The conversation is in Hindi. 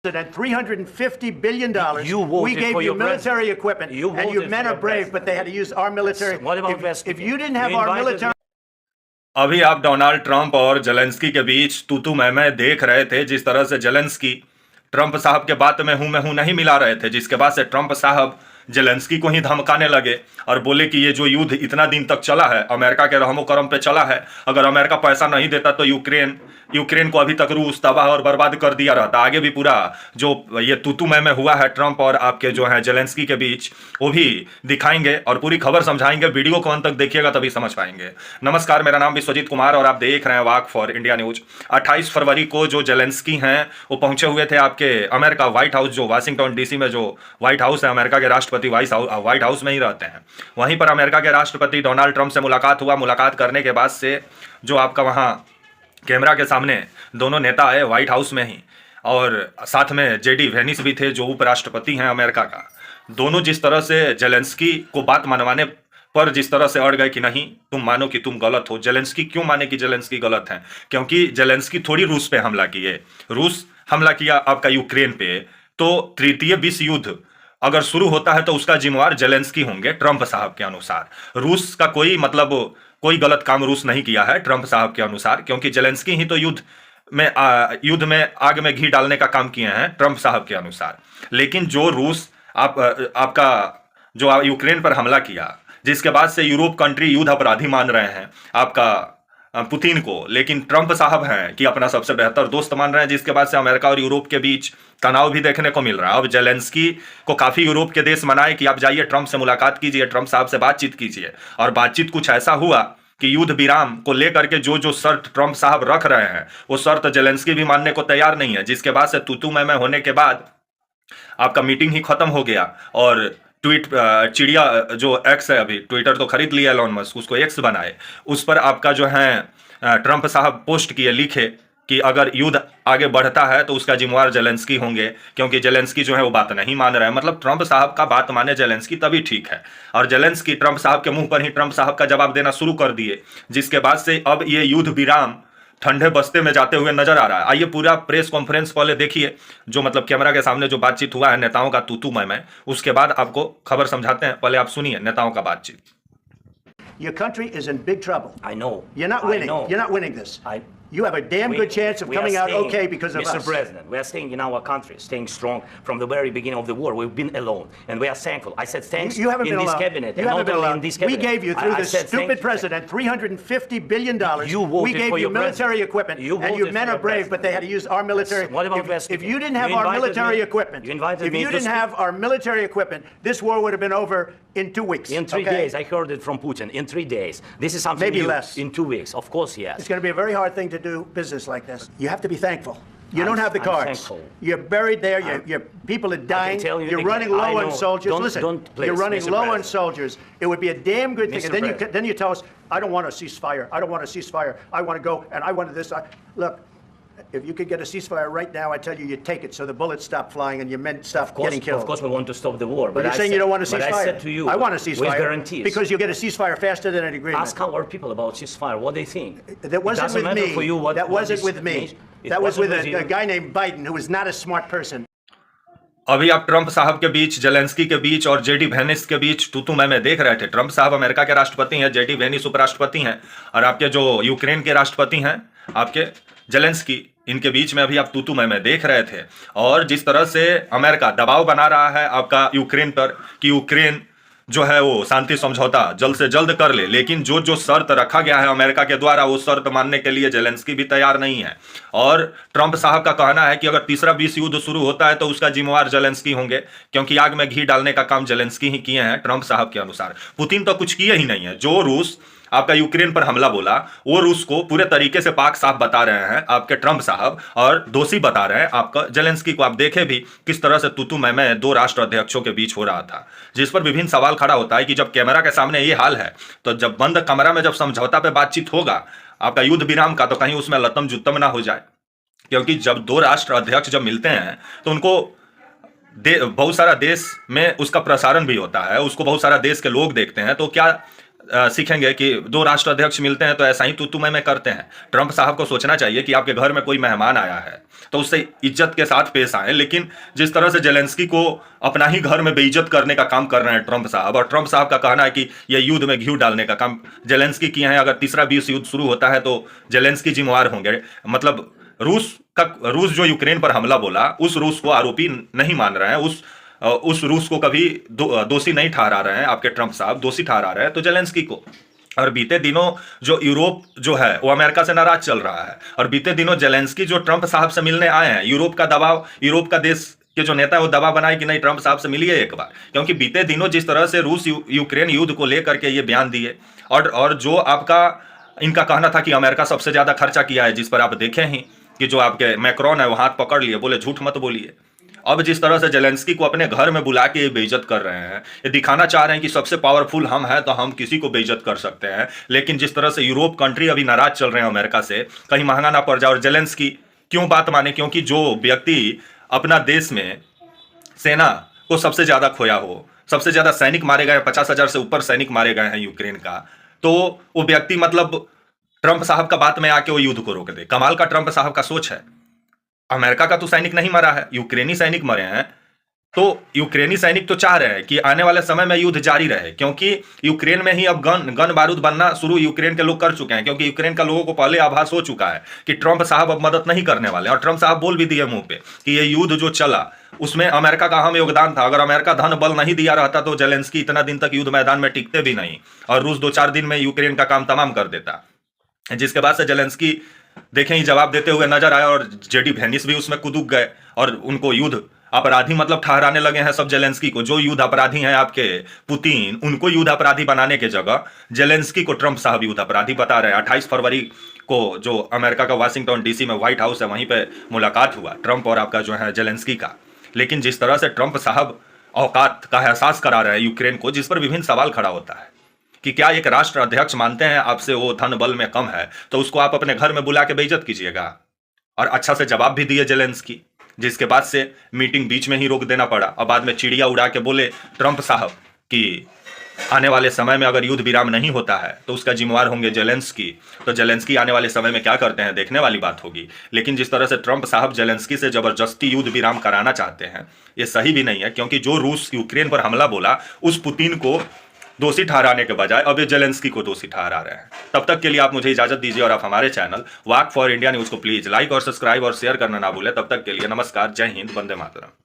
$350 billion. We gave you military equipment, and your men are brave, but they had to use our military. If you didn't have our military. अभी आप डोनाल्ड ट्रंप और जेलेंस्की के बीच तू मैं देख रहे थे, जिस तरह से जेलेंस्की ट्रंप साहब के बात में हूं नहीं मिला रहे थे, जिसके बाद से ट्रंप साहब जेलेंस्की को ही धमकाने लगे और बोले कि ये जो युद्ध इतना दिन तक चला है अमेरिका के रहमो करम पे चला है, अगर अमेरिका पैसा नहीं देता तो यूक्रेन को अभी तक रूस तबाह और बर्बाद कर दिया रहता। आगे भी पूरा जो ये तू मैं हुआ है ट्रंप और आपके जो है जेलेंस्की के बीच, वो भी दिखाएंगे और पूरी खबर समझाएंगे। वीडियो को अंत तक देखिएगा तभी समझ पाएंगे। नमस्कार, मेरा नाम विश्वजीत कुमार और आप देख रहे हैं वाक फॉर इंडिया न्यूज। 28 फरवरी को जो जेलेंस्की हैं वो पहुंचे हुए थे आपके अमेरिका व्हाइट हाउस, जो वाशिंगटन डीसी में जो व्हाइट हाउस है, अमेरिका के राष्ट्रपति व्हाइट हाउस में ही रहते हैं। वहीं पर अमेरिका के राष्ट्रपति डोनाल्ड ट्रंप से मुलाकात हुआ। मुलाकात करने के बाद से जो आपका वहां कैमरा के सामने दोनों नेता आए व्हाइट हाउस में ही, और साथ में जेडी वेनिस भी थे जो उपराष्ट्रपति हैं अमेरिका का। दोनों जिस तरह से जेलेंस्की को बात मनवाने पर जिस तरह से अड़ गए कि नहीं तुम मानो कि तुम गलत हो। जेलेंस्की क्यों माने कि जेलेंस्की गलत है? क्योंकि जेलेंस्की थोड़ी रूस पे हमला किए, रूस हमला किया आपका यूक्रेन पे। तो तृतीय विश्व युद्ध अगर शुरू होता है तो उसका जिम्मेवार जेलेंस्की होंगे ट्रंप साहब के अनुसार। रूस का कोई गलत काम रूस नहीं किया है ट्रंप साहब के अनुसार, क्योंकि जेलेंस्की ही तो युद्ध में आग में घी डालने का काम किए हैं ट्रंप साहब के अनुसार। लेकिन जो रूस आपका जो यूक्रेन पर हमला किया, जिसके बाद से यूरोप कंट्री युद्ध अपराधी मान रहे हैं आपका पुतिन को, लेकिन ट्रंप साहब हैं कि अपना सबसे बेहतर दोस्त मान रहे हैं, जिसके बाद से अमेरिका और यूरोप के बीच तनाव भी देखने को मिल रहा है। अब जेलेंस्की को काफी यूरोप के देश मनाए कि आप जाइए ट्रंप से मुलाकात कीजिए, ट्रंप साहब से बातचीत कीजिए। और बातचीत कुछ ऐसा हुआ कि युद्ध विराम को लेकर के जो शर्त ट्रंप साहब रख रहे हैं वो शर्त जेलेंस्की भी मानने को तैयार नहीं है, जिसके बाद से तू मैं होने के बाद आपका मीटिंग ही खत्म हो गया। और चिड़िया जो एक्स है, अभी ट्विटर तो खरीद लिया एलोन मस्क, उसको एक्स बनाए, उस पर आपका जो है ट्रंप साहब पोस्ट किए, लिखे कि अगर युद्ध आगे बढ़ता है तो उसका जिम्मेवार जेलेंस्की होंगे, क्योंकि जेलेंस्की जो है वो बात नहीं मान रहे हैं। मतलब ट्रंप साहब का बात माने जेलेंस्की तभी ठीक है। और जेलेंस्की ट्रंप साहब के मुंह पर ही ट्रंप साहब का जवाब देना शुरू कर दिए, जिसके बाद से अब ये युद्ध विराम ठंडे बस्ते में जाते हुए नजर आ रहा है। आइए पूरा प्रेस कॉन्फ्रेंस पहले देखिए, जो मतलब कैमरा के सामने जो बातचीत हुआ है नेताओं का तू मैं, उसके बाद आपको खबर समझाते हैं। पहले आप सुनिए नेताओं का बातचीत। Your country is in big trouble. I know. You're not winning. You're not winning this. You have a damn good chance of coming out okay because of us. Mr. President, we are staying in our country, staying strong from the very beginning of the war. We've been alone, and we are thankful. I said thanks you haven't in been this alone. cabinet. You haven't been alone. In this cabinet. We gave you, through this stupid president, $350 billion. We gave you military equipment, and your men are brave, but they had to use our military. What about if you didn't have our military equipment, this war would have been over in 2 weeks. In 3 days, I heard it from Putin. In 3 days. This is something maybe new. Less. In 2 weeks, of course, yes. It's going to be a very hard thing to do business like this. You have to be thankful. You don't have the cards. Thankful. You're buried there. Your people are dying. You're running low on soldiers. Listen, you're running low on soldiers. It would be a damn good thing. And then you tell us, I don't want a ceasefire. I don't want a ceasefire. I want to go, and I wanted this. Look. If you could get a ceasefire right now, I tell you, you'd take it so the bullets stop flying and your men stop getting killed. Of course, we want to stop the war. But you're saying you don't want a ceasefire. I said to you, I want a ceasefire. With guarantees. Because you'll get a ceasefire faster than an agreement. Ask our people about ceasefire, what they think. That wasn't with me. For you that wasn't with me. That was with a guy named Biden, who was not a smart person. अभी आप ट्रंप साहब के बीच, जेलेंस्की के बीच और जेडी वेनिस के बीच तू मैं देख रहे थे। ट्रंप साहब अमेरिका के राष्ट्रपति हैं, जेडी वेनिस उपराष्ट्रपति हैं, और आपके जो यूक्रेन के राष्ट्रपति हैं आपके जेलेंस्की, इनके बीच में अभी आप तू मैं देख रहे थे। और जिस तरह से अमेरिका दबाव बना रहा है आपका यूक्रेन पर कि यूक्रेन जो है वो शांति समझौता जल्द से जल्द कर ले, लेकिन जो शर्त रखा गया है अमेरिका के द्वारा, वो शर्त मानने के लिए जेलेंस्की भी तैयार नहीं है। और ट्रंप साहब का कहना है कि अगर तीसरा विश्व युद्ध शुरू होता है तो उसका जिम्मेवार जेलेंस्की होंगे, क्योंकि आग में घी डालने का काम जेलेंस्की ही किए हैं ट्रंप साहब के अनुसार। पुतिन तो कुछ किए ही नहीं है। जो रूस आपका यूक्रेन पर हमला बोला, वो रूस को पूरे तरीके से पाक साफ बता रहे हैं आपके ट्रंप साहब, और दोषी बता रहे हैं आपका जेलेंस्की को। आप देखे भी किस तरह से तू मैं दो राष्ट्र अध्यक्षों के बीच हो रहा था, जिस पर विभिन्न सवाल खड़ा होता है कि जब कैमरा के सामने ये हाल है, तो जब बंद कमरा में जब समझौता पे बातचीत होगा आपका युद्ध विराम का, तो कहीं उसमें लतम जुत्तम ना हो जाए। क्योंकि जब दो राष्ट्र अध्यक्ष जब मिलते हैं तो उनको बहुत सारा देश में उसका प्रसारण भी होता है, उसको बहुत सारा देश के लोग देखते हैं। तो क्या सीखेंगे कि दो राष्ट्राध्यक्ष मिलते हैं तो ऐसा ही तू मैं करते हैं। ट्रंप साहब को सोचना चाहिए कि आपके घर में कोई मेहमान आया है तो उससे इज्जत के साथ पेश आए, लेकिन जिस तरह से जेलेंस्की को अपना ही घर में बेइज्जत करने का काम कर रहे हैं ट्रंप साहब, और ट्रंप साहब का कहना है कि ये युद्ध में घी डालने का काम जेलेंस्की किए हैं। अगर तीसरा विश्व युद्ध शुरू होता है तो जेलेंस्की जिम्मेवार होंगे। मतलब रूस जो यूक्रेन पर हमला बोला, उस रूस को आरोपी नहीं मान रहे हैं, उस रूस को कभी दोषी नहीं ठहरा रहे हैं आपके ट्रंप साहब, दोषी ठहरा रहे हैं तो जेलेंस्की को। और बीते दिनों जो यूरोप जो है वो अमेरिका से नाराज चल रहा है, और बीते दिनों जेलेंस्की जो ट्रंप साहब से मिलने आए हैं, यूरोप का दबाव, यूरोप का देश के जो नेता है वो दबाव बनाए कि नहीं ट्रंप साहब से मिलिए एक बार, क्योंकि बीते दिनों जिस तरह से रूस यूक्रेन युद्ध को लेकर के ये बयान दिए, और जो आपका इनका कहना था कि अमेरिका सबसे ज्यादा खर्चा किया है, जिस पर आप देखें ही कि जो आपके मैक्रोन है वो हाथ पकड़ लिए, बोले झूठ मत बोलिए। अब जिस तरह से जेलेंस्की को अपने घर में बुला के बेइज्जत कर रहे हैं, ये दिखाना चाह रहे हैं कि सबसे पावरफुल हम हैं तो हम किसी को बेइज्जत कर सकते हैं। लेकिन जिस तरह से यूरोप कंट्री अभी नाराज चल रहे हैं अमेरिका से, कहीं महंगा ना पड़ जाए। और जेलेंस्की क्यों बात माने? क्योंकि जो व्यक्ति अपना देश में सेना को सबसे ज्यादा खोया हो, सबसे ज्यादा सैनिक मारे गए, 50,000 से ऊपर सैनिक मारे गए हैं यूक्रेन का, तो वो व्यक्ति मतलब ट्रंप साहब का बात में आके वो युद्ध को रोक दे। कमाल का ट्रंप साहब का सोच है। अमेरिका का तो सैनिक नहीं मरा है, यूक्रेनी सैनिक मरे हैं। तो यूक्रेनी सैनिक तो चाह रहे हैं कि आने वाले समय में युद्ध जारी रहे, क्योंकि यूक्रेन में ही अब गन बारूद बनना शुरू यूक्रेन के लोग कर चुके हैं, क्योंकि यूक्रेन का लोगों को पहले आभास हो चुका है कि ट्रंप साहब अब मदद नहीं करने वाले। और ट्रंप साहब बोल भी दिए मुंह पे कि ये युद्ध जो चला उसमें अमेरिका का अहम योगदान था। अगर अमेरिका धन बल नहीं दिया रहता तो जेलेंस्की इतना दिन तक युद्ध मैदान में टिकते भी नहीं, और रूस 2-4 दिन में यूक्रेन का काम तमाम कर देता। जिसके बाद से जेलेंस्की देखें ही जवाब देते हुए नजर आया, और जेडी वेनिस भी उसमें कूद गए और उनको युद्ध अपराधी मतलब ठहराने लगे हैं सब जेलेंस्की को। जो युद्ध अपराधी हैं आपके पुतिन, उनको युद्ध अपराधी बनाने के जगह जेलेंस्की को ट्रंप साहब युद्ध अपराधी बता रहे हैं। 28 फरवरी को जो अमेरिका का वाशिंगटन डीसी में व्हाइट हाउस है, वहीं पे मुलाकात हुआ ट्रंप और आपका जो है जेलेंस्की का। लेकिन जिस तरह से ट्रंप साहब औकात का एहसास करा रहे हैं यूक्रेन को, जिस पर विभिन्न सवाल खड़ा होता है कि क्या एक राष्ट्र अध्यक्ष मानते हैं आपसे वो धन बल में कम है तो उसको आप अपने घर में बुला के बेइज्जत कीजिएगा। और अच्छा से जवाब भी दिए जेलेंस्की, जिसके बाद से मीटिंग बीच में ही रोक देना पड़ा। और बाद में चिड़िया उड़ा के बोले ट्रंप साहब कि आने वाले समय में अगर युद्ध विराम नहीं होता है तो उसका जिम्मेवार होंगे जेलेंस्की। तो जेलेंस्की आने वाले समय में क्या करते हैं देखने वाली बात होगी। लेकिन जिस तरह से ट्रंप साहब जेलेंस्की से जबरदस्ती युद्ध विराम कराना चाहते हैं, ये सही भी नहीं है, क्योंकि जो रूस यूक्रेन पर हमला बोला उस पुतिन को दोषी ठहराने के बजाय अब ये जेलेंस्की को दोषी ठहरा रहे हैं। तब तक के लिए आप मुझे इजाजत दीजिए, और आप हमारे channel walk for India news को प्लीज लाइक और सब्सक्राइब और शेयर करना ना भूलें। तब तक के लिए नमस्कार, जय हिंद, वंदे मातरम।